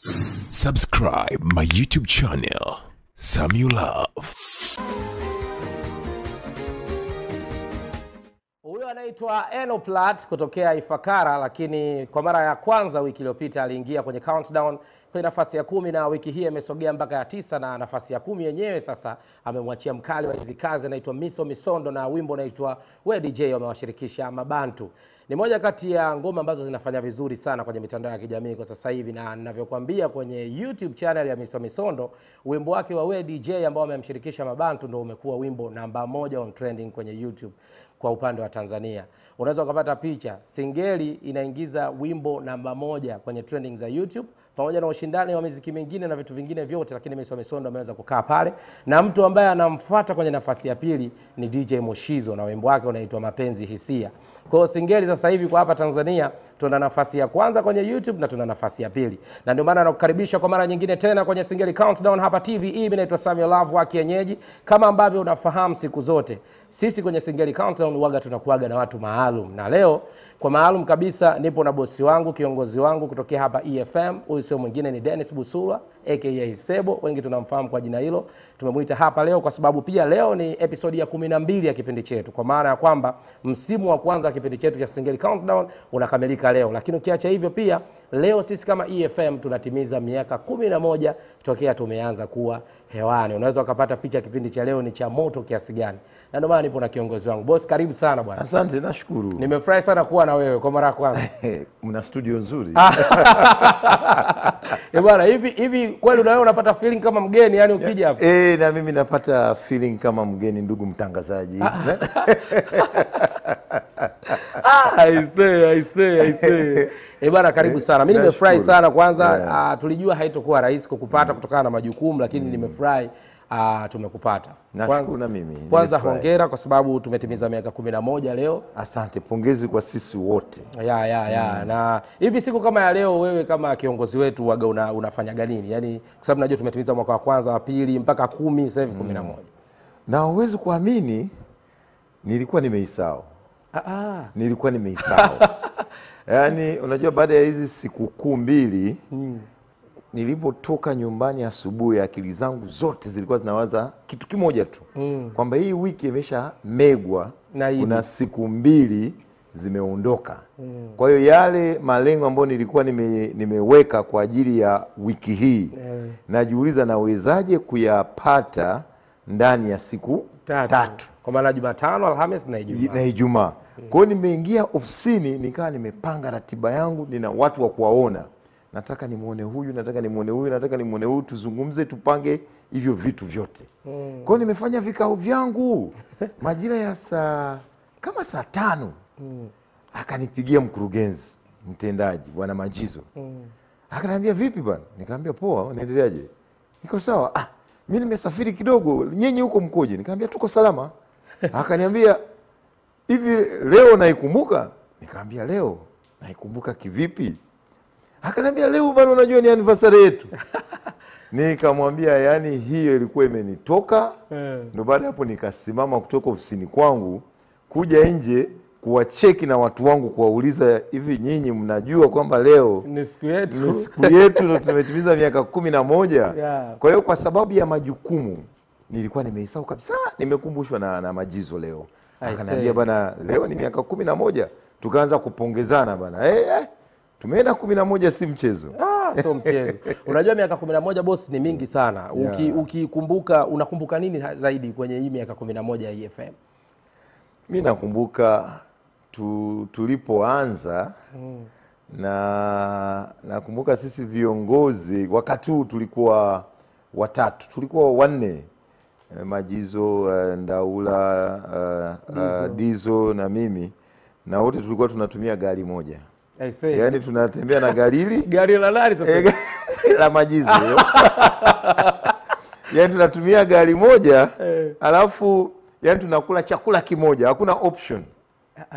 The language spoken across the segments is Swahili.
Subscribe my YouTube channel, Samuel Love. Huyo anaitwa Enoplat kutokea Ifakara, lakini kwa mara ya kwanza wiki iliyopita aliingia kwenye countdown kwenye nafasi ya 10 na wiki hii amesogea mpaka ya 9 na nafasi ya 10 yenyewe sasa amemwachia mkali wa hizi kazi anaitwa Miso Misondo na wimbo unaitwa We DJ wamewashirikisha Mabantu. Ni moja kati ya ngoma ambazo zinafanya vizuri sana kwenye mitandao ya kijamii kwa sasa hivi, na ninavyokuambia kwenye YouTube channel ya Miso Misondo, wimbo wake wa We DJ ambao amemshirikisha Mabantu ndio umekuwa wimbo namba 1 on trending kwenye YouTube kwa upande wa Tanzania. Unaweza ukapata picha, singeli inaingiza wimbo namba 1 kwenye trending za YouTube pamoja na ushindani wa muziki mingine na vitu vingine vyote, lakini Miso Misondo ameweza kukaa pale, na mtu ambaye anamfuata kwenye nafasi ya pili ni DJ Moshizo na wimbo wake unaitwa Mapenzi Hisia. Kwa hiyo singeli sasa hivi kwa hapa Tanzania tuna nafasi ya kwanza kwenye YouTube na tuna nafasi ya pili. Na ndio maana nakukaribisha kwa mara nyingine tena kwenye Singeli Countdown hapa TVE. Mimi naitwa Samuel Love wa kienyeji. Kama ambavyo unafahamu siku zote, sisi kwenye Singeli Countdown huaga tunakuaga na watu maalum. Na leo kwa maalum kabisa nipo na bosi wangu, kiongozi wangu kutokea hapa EFM. Huyu sio mwingine ni Dennis Busula aka Sebo, wengi tunamfahamu kwa jina hilo. Tumemuita hapa leo kwa sababu pia leo ni episode ya 12 ya kipindi chetu, kwa maana ya kwamba msimu wa kwanza wa kipindi chetu cha Singeli Countdown unakamilika leo. Lakini ukiacha hivyo pia leo sisi kama EFM tunatimiza miaka 11 tokea tumeanza kuwa hewani. Unaweza ukapata picha kipindi cha leo ni cha moto kiasi gani. Na ndio maana nipo na kiongozi wangu. Boss, karibu sana bwana. Asante, nashukuru. Nimefurahi sana kuwa na wewe kwa mara ya kwanza. Mna studio nzuri. Bwana, hivi kweli na wewe unapata feeling kama mgeni yani ukija hapa? Na mimi napata feeling kama mgeni, ndugu mtangazaji. I say. Bwana, karibu sana. Mimi nimefurahi sana kwanza. Tulijua haitakuwa rahisi kukupata kutokana na majukumu, lakini nimefurahi tumekupata. Nashukuru na mimi. Kwanza hongera kwa sababu tumetimiza miaka 11 leo. Asante, pongezi kwa sisi wote. Na hivi siku kama ya leo wewe kama kiongozi wetu waga unafanyaga nini? Yaani kwa sababu najua tumetimiza mwaka wa kwanza, wa pili mpaka 10, sasa hivi 11. Na uweze kuamini nilikuwa nimeisahau. Nilikuwa nimeisahau. Yaani unajua baada ya hizi siku kuu mbili nilipotoka nyumbani asubuhi akili zangu zote zilikuwa zinawaza kitu kimoja tu, kwamba hii wiki imesha megwa, kuna siku mbili zimeondoka. Kwa hiyo yale malengo ambayo nilikuwa nimeweka kwa ajili ya wiki hii najiuliza nawezaje kuyapata ndani ya siku tatu. Kwa maana Jumatano, Alhamisi na Ijumaa. Kwa hiyo nimeingia ofisini nikawa nimepanga ratiba yangu, nina watu wa kuwaona. Nataka nimuone huyu, nataka nimuone huyu, nataka nimuone huyu, tuzungumze, tupange hivyo vitu vyote. Kwa hiyo nimefanya vikao vyangu majira ya saa 5. Akanipigia mkurugenzi mtendaji Bwana Majizo. Akaniambia vipi bwana? Nikamwambia poa, unaendeleaje? Niko sawa. Mimi nimesafiri kidogo, nyenye huko mkoje? Nikamwambia tuko salama. Akaniambia hivi leo naikumbuka? Nikamwambia leo naikumbuka kivipi? Akaniambia leo bwana unajua ni anniversary yetu. Nikamwambia yani hiyo ilikuwa imenitoka. Ndio baada hapo nikasimama kutoka ofisini kwangu kuja nje kuwacheki na watu wangu kuwauliza hivi nyinyi mnajua kwamba leo ni siku yetu. Ni siku yetu ndio tumetimiza miaka 11. Kwa hiyo kwa sababu ya majukumu nilikuwa nimeisahau kabisa. Nimekumbushwa na Majizo leo. Akaniambia bwana leo ni miaka 11. Tukaanza kupongezana bwana. Tumeenda 11 si mchezo. So mchezo. Unajua miaka 11 boss ni mingi sana. Ukikumbuka unakumbuka nini zaidi kwenye hii miaka 11 ya EFM? Mimi nakumbuka tulipoanza na nakumbuka sisi viongozi wakati huu tulikuwa watatu, tulikuwa 4. Majizo, Ndaula, Dizo na mimi, na wote tulikuwa tunatumia gari moja. Yaani tunatembea na gari la nani sasa? La Majizo. Yaani tunatumia gari moja, alafu yaani tunakula chakula kimoja, hakuna option.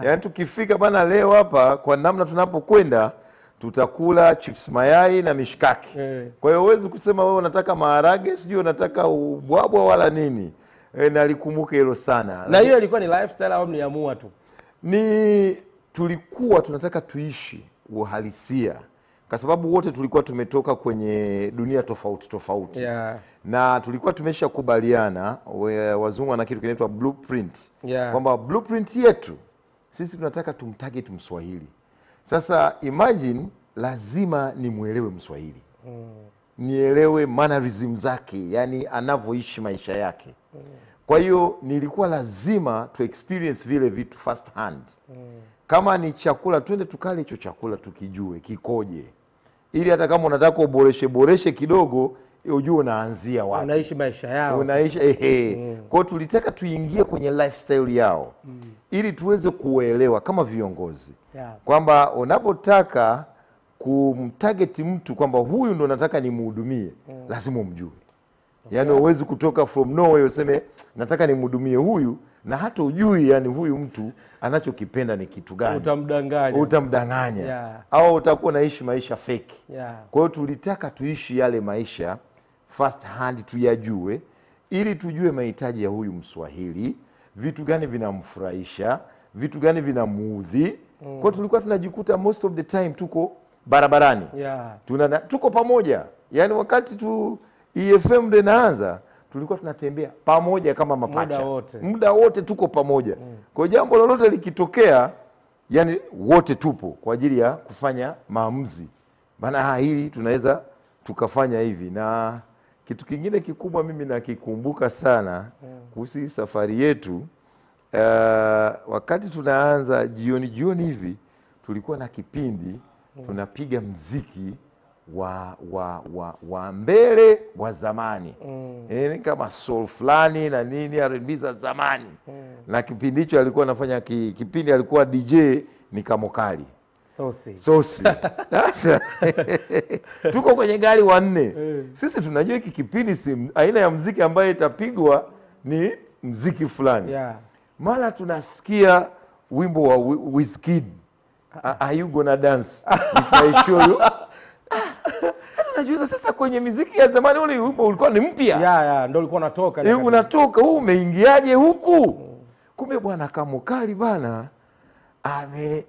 Yaani tukifika bana leo hapa kwa namna tunapokwenda tutakula chips mayai na mishkaki. Kwa hiyo huwezi kusema wewe unataka maharage, sijui unataka ubwabwa wala nini. Nalikumbuka hilo sana. Na hiyo ilikuwa ni lifestyle au mliamua tu? Tulikuwa tunataka tuishi uhalisia kwa sababu wote tulikuwa tumetoka kwenye dunia tofauti tofauti. Na tulikuwa tumeshakubaliana, wazungu wana kitu kinaitwa blueprint, kwamba blueprint yetu sisi tunataka tumtarget Mswahili. Sasa imagine lazima nimuelewe Mswahili, nielewe mannerism zake, yani anavyoishi maisha yake. Kwa hiyo nilikuwa lazima tu experience vile vitu first hand. Kama ni chakula, twende tukale hicho chakula tukijue kikoje, ili hata kama unataka uboreshe kidogo ujue unaanzia wapi, unaishi maisha yao, unaishi Kwa hiyo tulitaka tuingie kwenye lifestyle yao ili tuweze kuelewa kama viongozi kwamba unapotaka kumtarget mtu kwamba huyu ndo nataka nimhudumie, lazima umjue. Yani uwezi kutoka from nowhere useme nataka nimhudumie huyu na hata ujui yani huyu mtu anachokipenda ni kitu gani. Utamdanganya. Au utakuwa unaishi maisha fake. Kwa hiyo tulitaka tuishi yale maisha first hand, tuyajue ili tujue mahitaji ya huyu Mswahili, vitu gani vinamfurahisha, vitu gani vinamuudhi. Kwa hiyo tulikuwa tunajikuta most of the time tuko barabarani. Tuko pamoja. Yani wakati EFM ndio inaanza, tulikuwa tunatembea pamoja kama mapacha. Muda wote tuko pamoja. Kwa jambo lolote likitokea, yani wote tupo kwa ajili ya kufanya maamuzi. Maana hili tunaweza tukafanya hivi. Na kitu kingine kikubwa mimi nakikumbuka sana kuhusu safari yetu, wakati tunaanza jioni hivi, tulikuwa na kipindi tunapiga mziki wa mbele wa zamani. Kama soul fulani na nini, R&B za zamani. Na kipindi hicho alikuwa anafanya kipindi alikuwa DJ ni Kamokali. Sosi. Sasa tuko kwenye gari wanne. Sisi tunajua hiki kipindi si aina ya mziki ambayo itapigwa ni mziki fulani. Mara tunasikia wimbo wa Wizkid, Are You Gonna Dance If I Show You. Najuza sasa kwenye muziki ya zamani ule wimbo ulikuwa ni mpya. Ndio ulikuwa unatoka. Unatoka, huu umeingiaje huku? Kumbe bwana Kamokali bana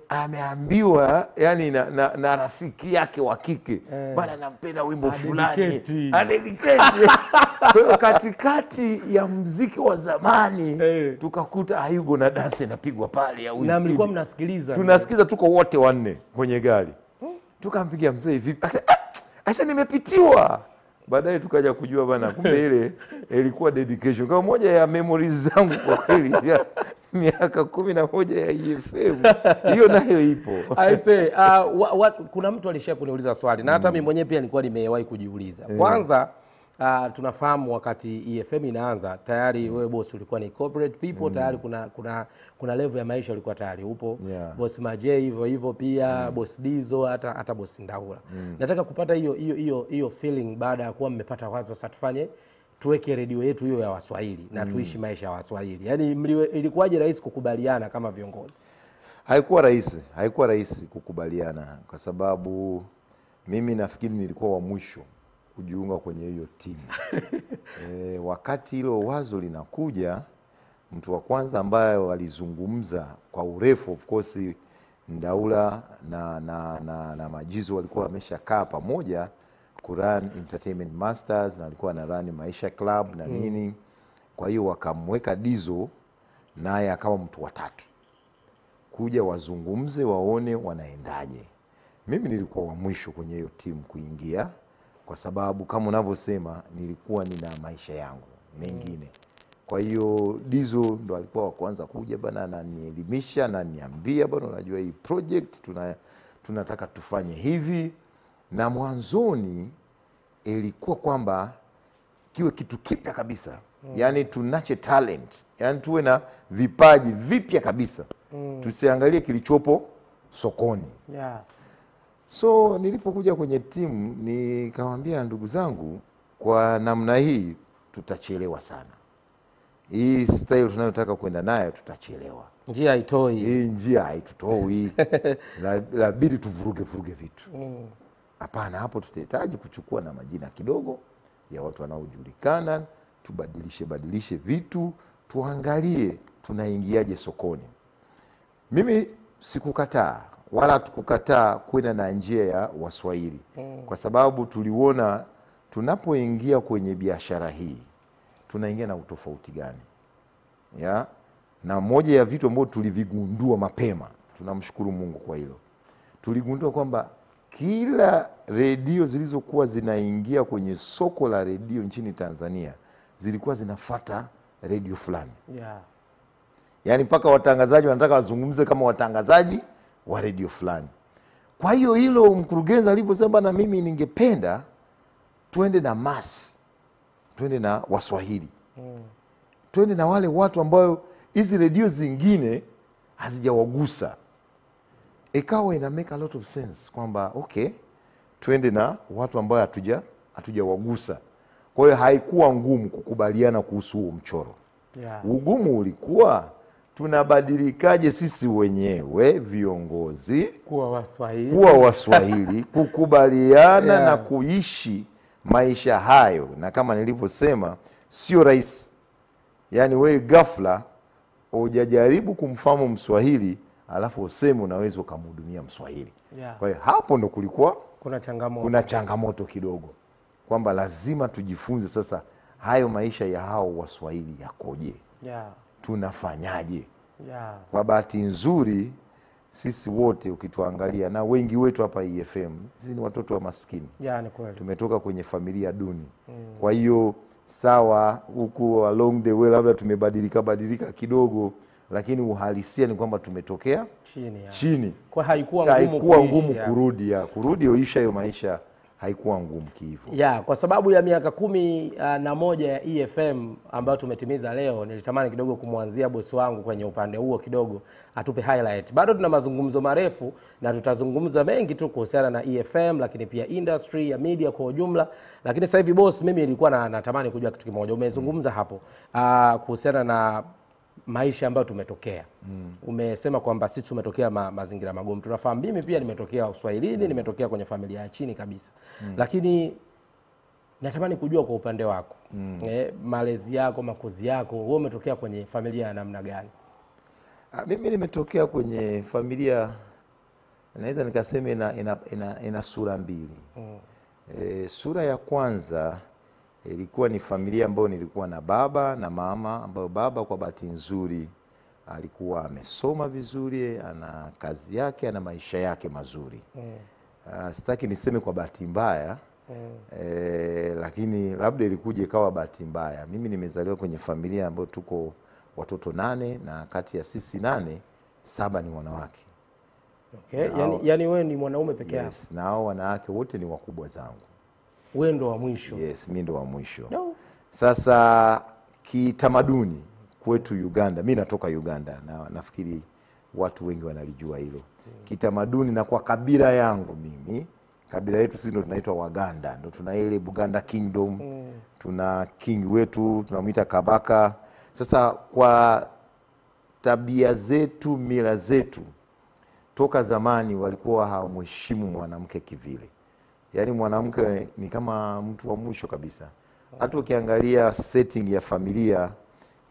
ameambiwa yani na rafiki yake wa kike, bana nampenda wimbo fulani. Adedicate. Kwa hiyo katikati ya muziki wa zamani tukakuta Are You Gonna Dance inapigwa pale ya Wizkid. Na mlikuwa mnasikiliza. Tunasikiza, tuko wote wanne kwenye gari. Tukampigia mzee vipi? Asa nimepitiwa. Baadaye tukaja kujua bana kumbe ile ilikuwa dedication. Kama moja ya memories zangu kwa kweli ya miaka 11 ya EFM. Hiyo nayo ipo. I say kuna mtu alishia kuniuliza swali na hata mimi mwenyewe pia nilikuwa nimewahi kujiuliza. Kwanza tunafahamu wakati EFM inaanza tayari wewe boss ulikuwa ni corporate people, tayari kuna level ya maisha ulikuwa tayari upo. Boss Maje hivyo pia, boss Dizo, hata boss Ndaula. Nataka kupata hiyo feeling baada ya kuwa mmepata wazo sasa tufanye tuweke redio yetu hiyo ya Waswahili na tuishi maisha ya Waswahili. Yaani ilikuwaje rahisi kukubaliana kama viongozi? Haikuwa rahisi kukubaliana kwa sababu mimi nafikiri nilikuwa wa mwisho kujiunga kwenye hiyo timu. Wakati hilo wazo linakuja, mtu wa kwanza ambaye walizungumza kwa urefu of course Ndaula na Majizo walikuwa wameshakaa pamoja kurun Entertainment Masters na alikuwa na run Maisha Club na nini. Kwa hiyo wakamweka Dizo naye akawa mtu wa tatu kuja wazungumze waone wanaendaje. Mimi nilikuwa wa mwisho kwenye hiyo timu kuingia kwa sababu kama unavyosema nilikuwa nina maisha yangu mengine. Kwa hiyo Dizo ndo alikuwa wa kwanza kuja bana na nielimisha na niambia bana unajua hii project tunataka tufanye hivi, na mwanzoni ilikuwa kwamba kiwe kitu kipya kabisa. Yani tunache talent, yani tuwe na vipaji vipya kabisa. Tusiangalie kilichopo sokoni. So nilipokuja kwenye timu nikamwambia ndugu zangu, kwa namna hii tutachelewa sana. Hii style tunayotaka kwenda nayo tutachelewa. Njia haitoi. Hii njia haitutoi. Labidi tuvuruge vitu. Hapana, hapo tutahitaji kuchukua na majina kidogo ya watu wanaojulikana, tubadilishe vitu, tuangalie tunaingiaje sokoni. Mimi sikukataa wala tukukataa kwenda na njia ya Waswahili kwa sababu tuliona tunapoingia kwenye biashara hii tunaingia na utofauti gani ya na moja ya vitu ambavyo tulivigundua mapema, tunamshukuru Mungu kwa hilo, tuligundua kwamba kila redio zilizokuwa zinaingia kwenye soko la redio nchini Tanzania zilikuwa zinafata redio fulani. Yaani mpaka watangazaji wanataka wazungumze kama watangazaji wa redio fulani. Kwa hiyo hilo mkurugenzi aliposema na mimi ningependa tuende na mass, tuende na Waswahili. Tuende na wale watu ambao hizi redio zingine hazijawagusa. Ikawa ina make a lot of sense kwamba okay, tuende na watu ambao hatujawagusa. Kwa hiyo haikuwa ngumu kukubaliana kuhusu huo mchoro. Ugumu ulikuwa tunabadilikaje sisi wenyewe viongozi kuwa Waswahili kukubaliana na kuishi maisha hayo, na kama nilivyosema sio rahisi. Yaani wewe ghafla hujajaribu kumfahamu Mswahili alafu useme unaweza ukamhudumia Mswahili. Kwa hiyo hapo ndo kulikuwa kuna changamoto kidogo kwamba lazima tujifunze sasa hayo maisha ya hao Waswahili yakoje, tunafanyaje. Kwa bahati nzuri sisi wote ukituangalia na wengi wetu hapa EFM sisi ni watoto wa maskini. Ni kweli. Tumetoka kwenye familia duni. Kwa hiyo sawa huku along the way labda tumebadilika kidogo, lakini uhalisia ni kwamba tumetokea chini. Kwa haikuwa ngumu kurudi uisha hiyo maisha, haikuwa ngumu hivyo. Kwa sababu ya miaka 11 ya EFM ambayo tumetimiza leo, nilitamani kidogo kumwanzia bosi wangu kwenye upande huo kidogo atupe highlight. Bado tuna mazungumzo marefu na tutazungumza mengi tu kuhusiana na EFM, lakini pia industry ya media kwa ujumla. Lakini sasa hivi boss, mimi nilikuwa natamani kujua kitu kimoja. Umezungumza hapo kuhusiana na maisha ambayo tumetokea. Umesema kwamba sisi tumetokea mazingira magumu. Tunafahamu mimi pia nimetokea Uswahilini, nimetokea kwenye familia ya chini kabisa. Lakini natamani kujua kwa upande wako, malezi yako, makuzi yako, wewe umetokea kwenye familia ya namna gani? Mimi nimetokea kwenye familia naweza nikasema ina sura mbili. Sura ya kwanza ilikuwa ni familia ambayo nilikuwa na baba na mama, ambayo baba kwa bahati nzuri alikuwa amesoma vizuri, ana kazi yake, ana maisha yake mazuri. Sitaki niseme kwa bahati mbaya, lakini labda ilikuja ikawa bahati mbaya. Mimi nimezaliwa kwenye familia ambayo tuko watoto 8 na kati ya sisi 8, 7 ni wanawake. Yani wewe ni mwanaume peke yako? Yes, na hao wanawake wote ni wakubwa zangu. Wewe ndo wa mwisho? Yes, mimi ndo wa mwisho. Sasa kitamaduni kwetu Uganda, mimi natoka Uganda na nafikiri watu wengi wanalijua hilo. Kitamaduni na kwa kabila yangu mimi, kabila yetu sisi ndo tunaitwa Waganda, ndo tuna ile Buganda Kingdom, tuna king wetu tunamuita Kabaka. Sasa kwa tabia zetu, mila zetu, toka zamani walikuwa hawamheshimu mwanamke kivile. Yaani mwanamke ni kama mtu wa mwisho kabisa. Hata ukiangalia setting ya familia,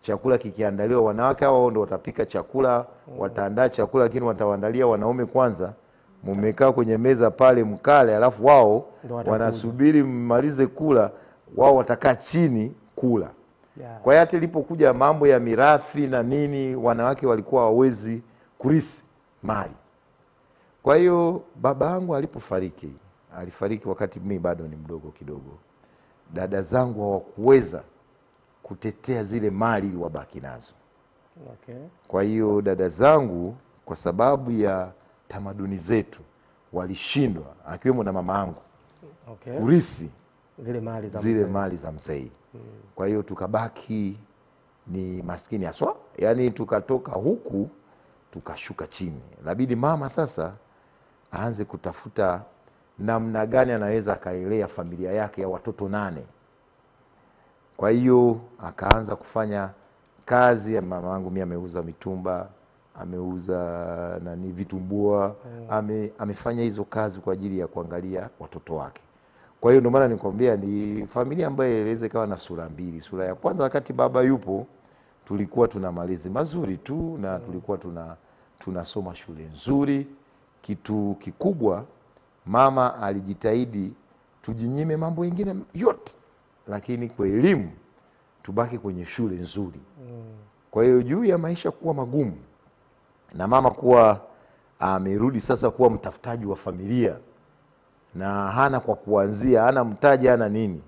chakula kikiandaliwa, wanawake hao ndio watapika chakula, wataandaa chakula, lakini watawaandalia wanaume kwanza. Mmekaa kwenye meza pale mkale, alafu wao wanasubiri mmalize kula, wao watakaa chini kula. Kwa hiyo hata ilipokuja mambo ya mirathi na nini, wanawake walikuwa hawezi kurithi mali. Kwa hiyo baba yangu alifariki wakati mimi bado ni mdogo kidogo. Dada zangu hawakuweza kutetea zile mali wabaki nazo. Kwa hiyo dada zangu kwa sababu ya tamaduni zetu walishindwa, akiwemo na mama yangu, kurithi zile mali za mzee. Kwa hiyo tukabaki ni maskini haswa. Yaani tukatoka huku tukashuka chini. Labidi mama sasa aanze kutafuta namna gani anaweza akaelea familia yake ya watoto 8. Kwa hiyo akaanza kufanya kazi ya mama yangu. Mimi ameuza mitumba, ameuza vitumbua, amefanya hizo kazi kwa ajili ya kuangalia watoto wake. Kwa hiyo ndio maana nikwambia ni familia ambayo inaweza ikawa na sura mbili. Sura ya kwanza, wakati baba yupo, tulikuwa tuna malezi mazuri tu na tulikuwa tunasoma shule nzuri kitu kikubwa, mama alijitahidi tujinyime mambo mengine yote, lakini kwa elimu tubaki kwenye shule nzuri. Kwa hiyo juu ya maisha kuwa magumu na mama kuwa amerudi sasa kuwa mtafutaji wa familia na hana kwa kuanzia, hana mtaji, hana nini,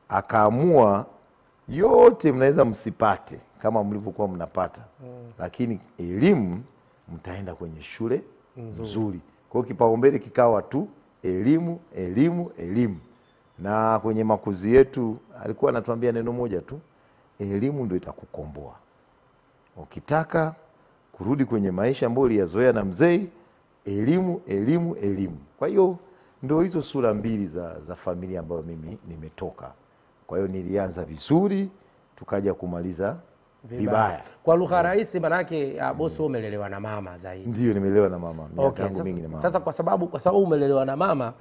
akaamua yote mnaweza msipate kama mlivyokuwa mnapata, lakini elimu mtaenda kwenye shule nzuri. Kwa hiyo kipaumbele kikawa tu elimu, elimu, elimu. Na kwenye makuzi yetu alikuwa anatuambia neno moja tu, elimu ndio itakukomboa. Ukitaka kurudi kwenye maisha ambayo uliyazoea na mzee, elimu, elimu, elimu. Kwa hiyo ndio hizo sura mbili za familia ambayo mimi nimetoka. Kwa hiyo nilianza vizuri, tukaja kumaliza vibaya. Kwa lugha rahisi, manake bosi, umelelewa na mama zaidi. Ndio, nimelelewa na mama. Okay, mingi na mama. Sasa kwa sababu umelelewa na mama,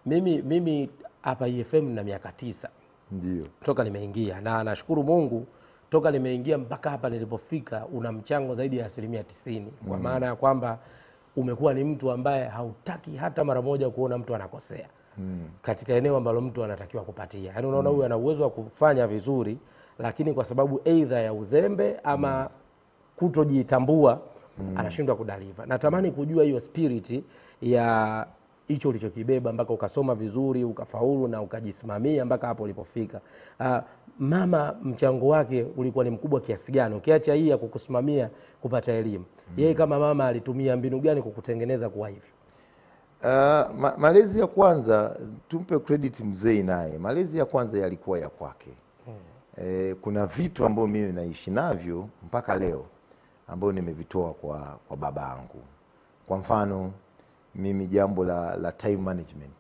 mimi hapa EFM na miaka 9. Ndio. Toka nimeingia, na nashukuru Mungu toka nimeingia mpaka hapa nilipofika una mchango zaidi ya 90%. Kwa maana ya kwamba umekuwa ni mtu ambaye hautaki hata mara moja kuona mtu anakosea. Katika eneo ambalo mtu anatakiwa kupatia. Yaani unaona huyu ana uwezo wa kufanya vizuri, lakini kwa sababu aidha ya uzembe ama kutojitambua anashindwa kudeliver. Natamani kujua hiyo spirit ya hicho ulichokibeba mpaka ukasoma vizuri, ukafaulu na ukajisimamia mpaka hapo ulipofika. Mama mchango wake ulikuwa ni mkubwa kiasi gani? Ukiacha hii ya kukusimamia kupata elimu. Yeye kama mama alitumia mbinu gani kukutengeneza kuwa hivi? Malezi ya kwanza tumpe credit mzee naye. Malezi ya kwanza yalikuwa ya kwake. Kuna vitu ambavyo mimi naishi navyo mpaka leo ambao nimevitoa kwa babangu. Kwa mfano mimi jambo la time management,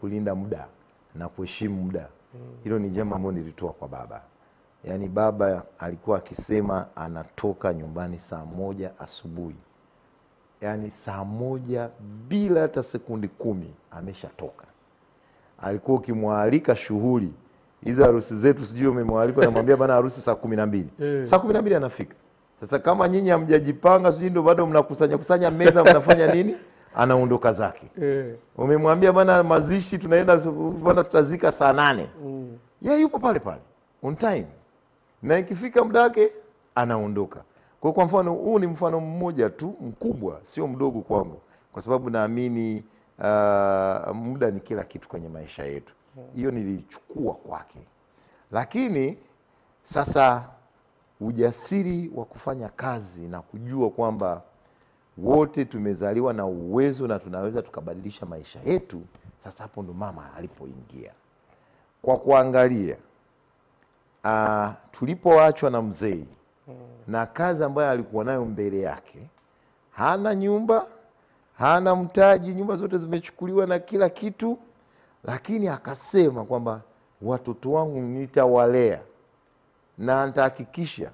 kulinda muda na kuheshimu muda, hilo ni jambo ambalo nilitoa kwa baba. Yaani baba alikuwa akisema anatoka nyumbani saa 1 asubuhi. Yaani saa 1 bila hata sekundi 10 ameshatoka. Alikuwa ukimwalika shughuli hizo harusi zetu, sijui umemwalika na mwambia bana harusi saa 12. Saa 12 anafika. Sasa kama nyinyi hamjajipanga, sijui ndio bado mnakusanya meza, mnafanya nini? Anaondoka zake. Umemwambia bana mazishi tunaenda bana tutazika saa 8. Yeye yupo pale pale on time. Na ikifika muda wake anaondoka. Kwa mfano huu ni mfano mmoja tu mkubwa, sio mdogo kwangu, kwa sababu naamini muda ni kila kitu kwenye maisha yetu. Hiyo nilichukua kwake. Lakini sasa ujasiri wa kufanya kazi na kujua kwamba wote tumezaliwa na uwezo na tunaweza tukabadilisha maisha yetu, sasa hapo ndo mama alipoingia. Kwa kuangalia tulipoachwa na mzee na kazi ambayo alikuwa nayo mbele yake, hana nyumba, hana mtaji, nyumba zote zimechukuliwa na kila kitu, lakini akasema kwamba watoto wangu nitawalea na nitahakikisha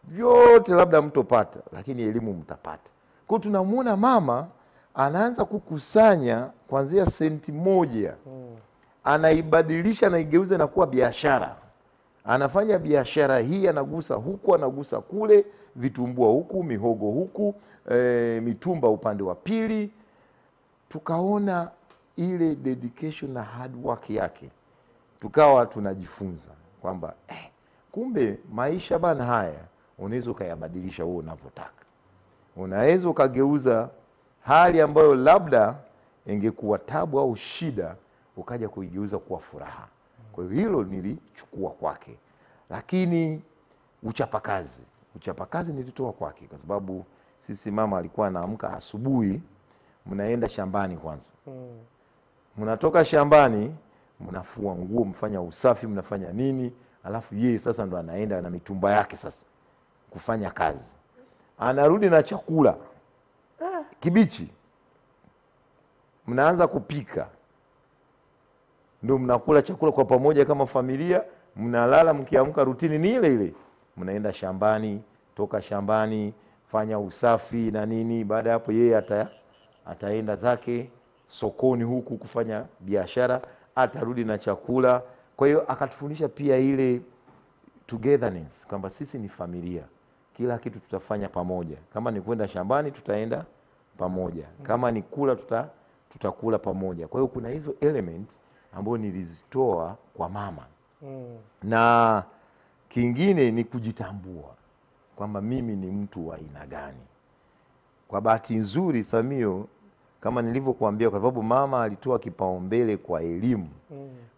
vyote labda mtopata, lakini elimu mtapata. Kwa tunamuona mama anaanza kukusanya kuanzia senti 1, anaibadilisha na igeuza na kuwa biashara. Anafanya biashara hii, anagusa huku, anagusa kule, vitumbua huku, mihogo huku, mitumba upande wa pili. Tukaona ile dedication na hard work yake. Tukawa tunajifunza kwamba kumbe maisha bana haya unaweza ukayabadilisha wewe unavyotaka. Unaweza ukageuza hali ambayo labda ingekuwa tabu au shida ukaja kuigeuza kuwa furaha. Kwa hiyo hilo nilichukua kwake. Lakini uchapakazi nilitoa kwake, kwa sababu sisi mama alikuwa anaamka asubuhi, mnaenda shambani kwanza. Mnatoka shambani, mnafua nguo, mfanya usafi, mnafanya nini, alafu yeye sasa ndo anaenda na mitumba yake sasa kufanya kazi. Anarudi na chakula kibichi. Mnaanza kupika. Ndio mnakula chakula kwa pamoja kama familia, mnalala, mkiamka rutini ni ile ile. Mnaenda shambani, toka shambani, fanya usafi na nini, baada hapo yeye ataenda zake sokoni huku kufanya biashara, atarudi na chakula. Kwa hiyo akatufundisha pia ile togetherness, kwamba sisi ni familia. Kila kitu tutafanya pamoja. Kama ni kwenda shambani tutaenda pamoja, kama ni kula tutakula pamoja. Kwa hiyo kuna hizo element ambazo nilizitoa kwa mama. Na kingine ni kujitambua kwamba mimi ni mtu wa aina gani. Kwa bahati nzuri Samio, kama nilivyokuambia, kwa sababu mama alitoa kipaumbele kwa elimu,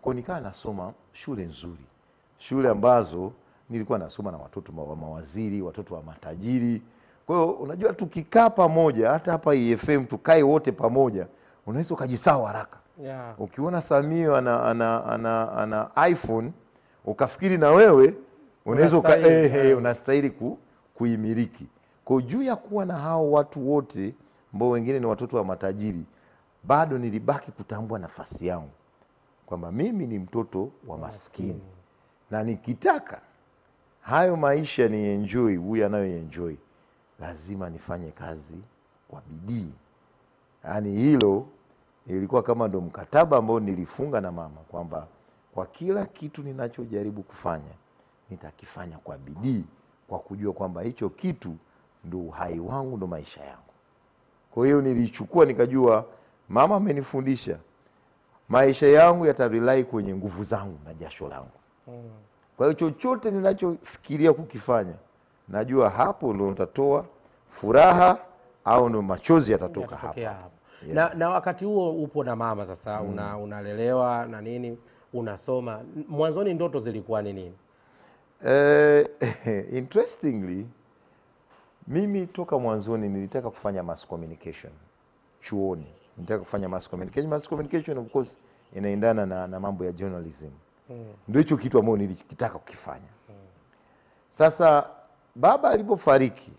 kwa nikaa nasoma shule nzuri, shule ambazo nilikuwa nasoma na watoto wa mawaziri, watoto wa matajiri. Kwa hiyo unajua, tukikaa pamoja, hata hapa EFM tukae wote pamoja, unaweza ukajisahau haraka. Ukiona Samio ana iPhone ukafikiri na wewe unaweza unastahili kuimiliki. Kwa juu ya kuwa na hao watu wote ambao wengine ni watoto wa matajiri, bado nilibaki kutambua nafasi yangu kwamba mimi ni mtoto wa maskini, na nikitaka hayo maisha ni enjoy, huyu anayo enjoy, lazima nifanye kazi kwa bidii. Yaani hilo ilikuwa kama ndo mkataba ambao nilifunga na mama kwamba kwa kila kitu ninachojaribu kufanya nitakifanya kwa bidii, kwa kujua kwamba hicho kitu ndo uhai wangu, ndo maisha yangu. Kwa hiyo nilichukua nikajua mama amenifundisha maisha yangu yatarely kwenye nguvu zangu na jasho langu. Kwa hiyo chochote ninachofikiria kukifanya, najua hapo ndo nitatoa furaha au ndo machozi yatatoka hapo. Na wakati huo upo na mama sasa, unalelewa na nini, unasoma. Mwanzoni ndoto zilikuwa ni nini? Interestingly, mimi toka mwanzoni nilitaka kufanya mass communication chuoni. Nilitaka kufanya mass communication. Mass communication of course inaendana na mambo ya journalism. Ndio hicho kitu ambacho nilikitaka kukifanya. Sasa baba alipofariki,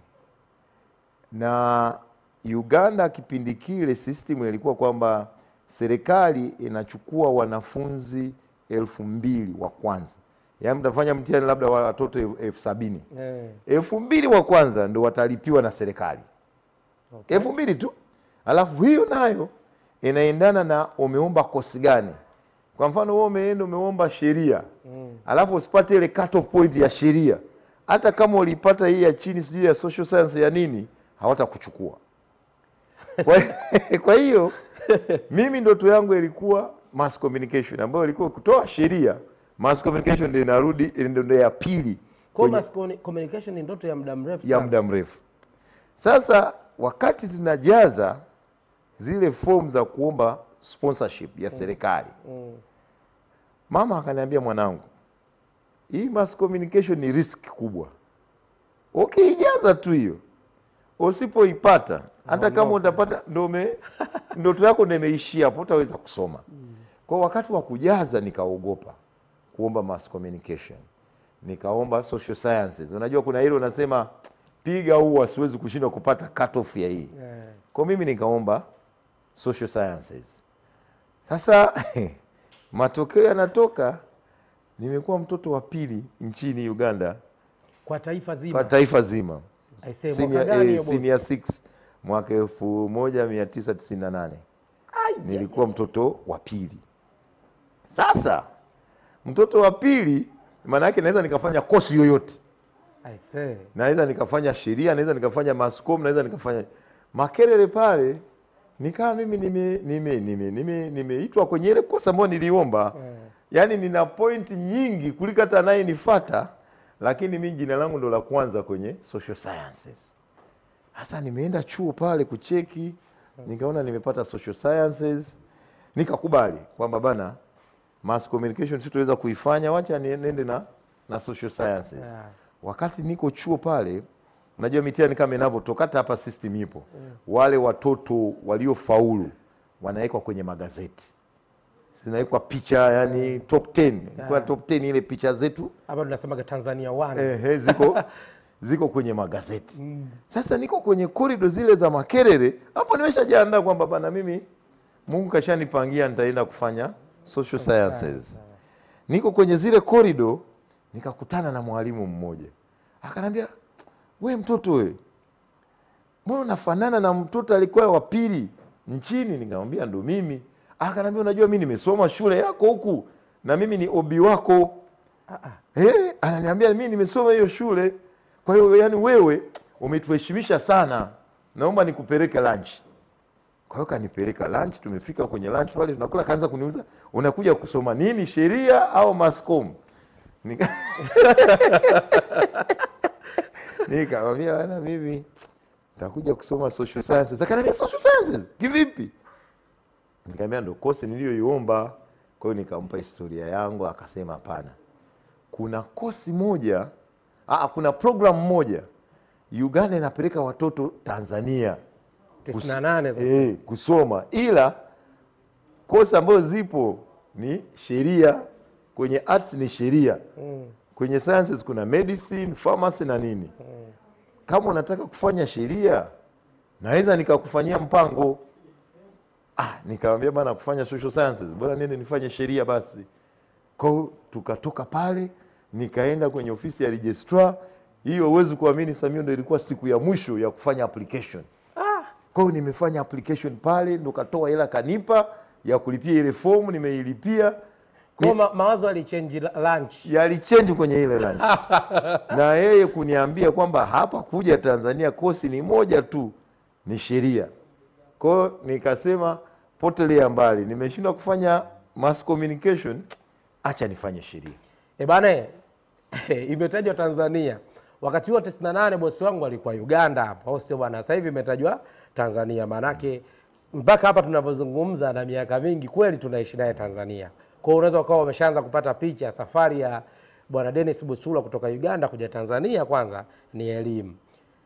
na Uganda kipindi kile system ilikuwa kwamba serikali inachukua wanafunzi 2,000 wa kwanza. Yaani mtafanya mtihani labda wa watoto 70,000. 2,000 wa kwanza ndio watalipiwa na serikali. 2,000 tu. Alafu hiyo nayo inaendana na umeomba kosi gani. Kwa mfano wewe umeomba sheria. Alafu usipate ile cut off point ya sheria, hata kama ulipata hii ya chini sijui ya social science ya nini, hawatakuchukua. Kwa hiyo mimi ndoto yangu ilikuwa mass communication, ambayo ilikuwa kutoa sheria. Mass communication ndio inarudi ndio ya pili. Kwa mass communication ni ndoto ya muda mrefu sana. Ya muda mrefu. Sasa wakati tunajaza zile form za kuomba sponsorship ya serikali, mama akaniambia, mwanangu, hii mass communication ni risk kubwa. Ukiijaza tu hiyo, usipoipata, hata kama utapata ndoto yako ndio imeishia hapo, utaweza kusoma. Kwa wakati wa kujaza nikaogopa kuomba mass communication. Nikaomba social sciences. Unajua kuna hilo unasema piga huu siwezi kushinda kupata cut off ya hii. Kwa mimi nikaomba social sciences. Sasa matokeo yanatoka, nimekuwa mtoto wa pili nchini Uganda kwa taifa zima. Kwa taifa zima. Senior 6 mwaka 1998. Nilikuwa mtoto wa pili. Sasa mtoto wa pili maana yake naweza nikafanya kosi yoyote. Naweza nikafanya sheria, naweza nikafanya mass comm, naweza nikafanya Makerere pale. Nikaa mimi nimeitwa kwenye ile kosa ambayo niliomba. Yaani nina point nyingi kuliko hata naye nifuata, lakini mimi jina langu ndo la kwanza kwenye social sciences. Sasa nimeenda chuo pale kucheki, nikaona nimepata social sciences, nikakubali kwamba bana mass communication sitoweza kuifanya, wacha niende na social sciences. Wakati niko chuo pale, unajua mitihani kama inavyotoka hapa system ipo. Wale watoto waliofaulu wanawekwa kwenye magazeti. Zinawekwa picha, yani top 10. Kwa top 10 ile picha zetu. Hapa tunasema Tanzania 1. Ziko kwenye magazeti. Sasa niko kwenye corridor zile za Makerere, hapo nimeshajiandaa kwamba bana mimi Mungu kashanipangia nitaenda kufanya social sciences. Niko kwenye zile corridor, nikakutana na mwalimu mmoja. Akanambia, "We mtoto we, mbona unafanana na mtoto alikuwa wa pili nchini?" Nikamwambia, "Ndo mimi." Akanambia, "Unajua mimi nimesoma shule yako huku na mimi ni obi wako." Ananiambia, "Mimi nimesoma hiyo shule. Kwa hiyo yani wewe umetuheshimisha sana. Naomba nikupeleke lunch." Kwa hiyo kanipeleka lunch, tumefika kwenye lunch pale tunakula, kaanza kuniuliza unakuja kusoma nini, sheria au mascom? Nikamwambia bwana, mimi nitakuja kusoma social sciences. Akaniambia social sciences kivipi? Nikamwambia ndo kosi niliyoiomba. Kwa hiyo nikampa historia yangu, akasema hapana, kuna kosi moja, kuna program moja Uganda inapeleka watoto Tanzania 98 kusoma, ila kosi ambazo zipo ni sheria. Kwenye arts ni sheria, kwenye sciences kuna medicine, pharmacy na nini. Kama unataka kufanya sheria naweza nikakufanyia mpango. Nikamwambia bana, kufanya social sciences bora nene nifanye sheria basi. Kwa hiyo tukatoka pale, nikaenda kwenye ofisi ya registrar. Hiyo uwezi kuamini Samio, ndio ilikuwa siku ya mwisho ya kufanya application. Kwa hiyo nimefanya application pale, ndo katoa hela kanipa ya kulipia ile form, nimeilipia. Kwa mawazo yalichange lunch. Yalichange kwenye ile lunch. Na yeye kuniambia kwamba hapa kuja Tanzania kosi ni moja tu, ni sheria. Kwa hiyo nikasema potelea mbali, nimeshindwa kufanya mass communication, acha nifanye sheria. Bana, imetajwa Tanzania. Wakati huo 98 bosi wangu alikuwa Uganda hapa, au sio bwana? Sasa hivi imetajwa Tanzania. Manake mpaka hapa tunavyozungumza na miaka mingi kweli tunaishi naye Tanzania. Kwa hiyo unaweza ukawa umeshaanza kupata picha safari ya bwana Dennis Busula kutoka Uganda kuja Tanzania. Kwanza ni elimu.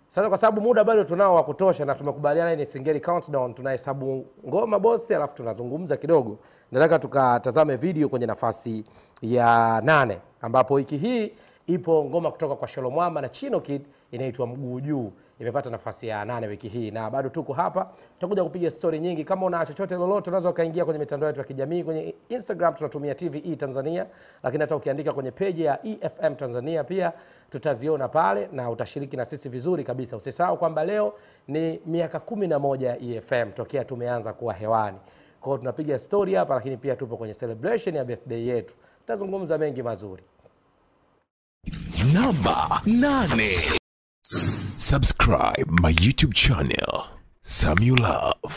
Sasa kwa sababu muda bado tunao wa kutosha na tumekubaliana ni Singeli Countdown, tunahesabu ngoma bosi alafu tunazungumza kidogo. Nataka tukatazame video kwenye nafasi ya 8 ambapo wiki hii ipo ngoma kutoka kwa Shalom Mwamba na Chino Kid inaitwa Mguu Juu. Imepata nafasi ya 8 wiki hii na bado tuko hapa. Tutakuja kupiga story nyingi. Kama una chochote lolote unaweza kaingia kwenye mitandao yetu ya kijamii. Kwenye Instagram tunatumia TVE Tanzania, lakini hata ukiandika kwenye page ya EFM Tanzania pia tutaziona pale na utashiriki na sisi vizuri kabisa. Usisahau kwamba leo ni miaka 11 ya EFM tokea tumeanza kuwa hewani. Kwa hiyo tunapiga story hapa, lakini pia tupo kwenye celebration ya birthday yetu. Tutazungumza mengi mazuri. Namba 8. Subscribe my YouTube channel, Samio Love.